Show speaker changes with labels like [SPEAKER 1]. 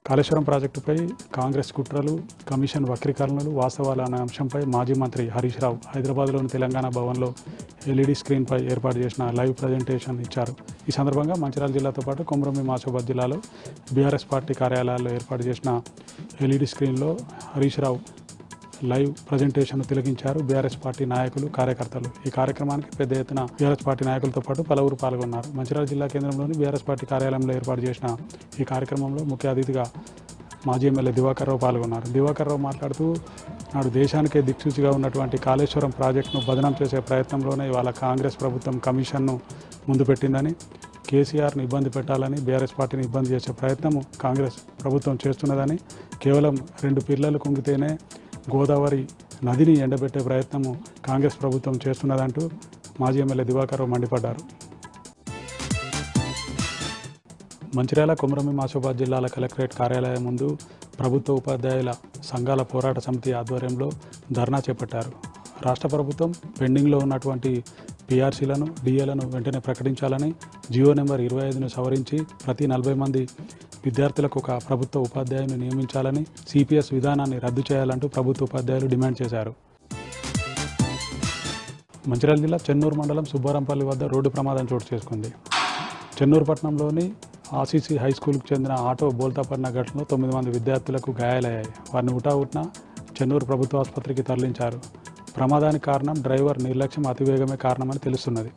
[SPEAKER 1] కాళేశ్వరం ప్రాజెక్టుపై కాంగ్రెస్ కుట్రలు, కమిషన్ వక్రీకరణలు, వాస్తవాలు అనే అంశంపై మాజీ మంత్రి హరీష్ రావు హైదరాబాద్లోని తెలంగాణ భవన్లో ఎల్ఈడి స్క్రీన్పై ఏర్పాటు చేసిన లైవ్ ప్రజెంటేషన్ ఇచ్చారు. ఈ సందర్భంగా మంచిర్యాల జిల్లాతో పాటు కొమరంభీం ఆసిఫాబాద్ జిల్లాలో బీఆర్ఎస్ పార్టీ కార్యాలయాల్లో ఏర్పాటు చేసిన ఎల్ఈడి స్క్రీన్లో Harish Rao live presentation తిలకించారు BRS party నాయకులు, కార్యకర్తలు. ఈ కార్యక్రమానికి పెద్ద ఎత్తున బీఆర్ఎస్ పార్టీ నాయకులతో పాటు పలువురు పాల్గొన్నారు. మంచిర్యాల జిల్లా కేంద్రంలోని బీఆర్ఎస్ పార్టీ కార్యాలయంలో ఏర్పాటు చేసిన ఈ కార్యక్రమంలో ముఖ్య అతిథిగా మాజీ ఎమ్మెల్యే దివాకర్ రావు పాల్గొన్నారు. దివాకర్ రావు మాట్లాడుతూ, నాడు దేశానికే దిక్సూచిగా ఉన్నటువంటి కాళేశ్వరం ప్రాజెక్టును బదనం చేసే ప్రయత్నంలోనే ఇవాళ కాంగ్రెస్ ప్రభుత్వం కమిషన్ను ముందు పెట్టిందని, కేసీఆర్ను ఇబ్బంది పెట్టాలని, బీఆర్ఎస్ పార్టీని ఇబ్బంది చేసే ప్రయత్నం కాంగ్రెస్ ప్రభుత్వం చేస్తున్నదని, కేవలం 2 పిల్లలు కుంగితేనే గోదావరి నదిని ఎండబెట్టే ప్రయత్నము కాంగ్రెస్ ప్రభుత్వం చేస్తున్నదంటూ మాజీ ఎమ్మెల్యే దివాకర్ రావు మండిపడ్డారు. మంచిర్యాల, కొమరంభీం ఆసిఫాబాద్ జిల్లాల కలెక్టరేట్ కార్యాలయం ముందు ప్రభుత్వ ఉపాధ్యాయుల సంఘాల పోరాట సమితి ఆధ్వర్యంలో ధర్నా చేపట్టారు. రాష్ట్ర ప్రభుత్వం పెండింగ్లో ఉన్నటువంటి పీఆర్సీలను, డిఏలను వెంటనే ప్రకటించాలని, జియో నెంబర్ 25ను సవరించి ప్రతి 40 మంది విద్యార్థులకు ఒక ప్రభుత్వ ఉపాధ్యాయుని నియమించాలని, సిపిఎస్ విధానాన్ని రద్దు చేయాలంటూ ప్రభుత్వ ఉపాధ్యాయులు డిమాండ్ చేశారు. మంచిర్యాల జిల్లా చెన్నూరు మండలం సుబ్బారంపల్లి వద్ద రోడ్డు ప్రమాదం చోటు చేసుకుంది. చెన్నూరు పట్టణంలోని ఆర్సీసీ హై స్కూల్కు చెందిన ఆటో బోల్తాపడిన ఘటనలో 9 మంది విద్యార్థులకు గాయాలయ్యాయి. వారిని హుటాహుటిన చెన్నూరు ప్రభుత్వ ఆసుపత్రికి తరలించారు. ప్రమాదానికి కారణం డ్రైవర్ నిర్లక్ష్యం, అతివేగమే కారణమని తెలుస్తున్నది.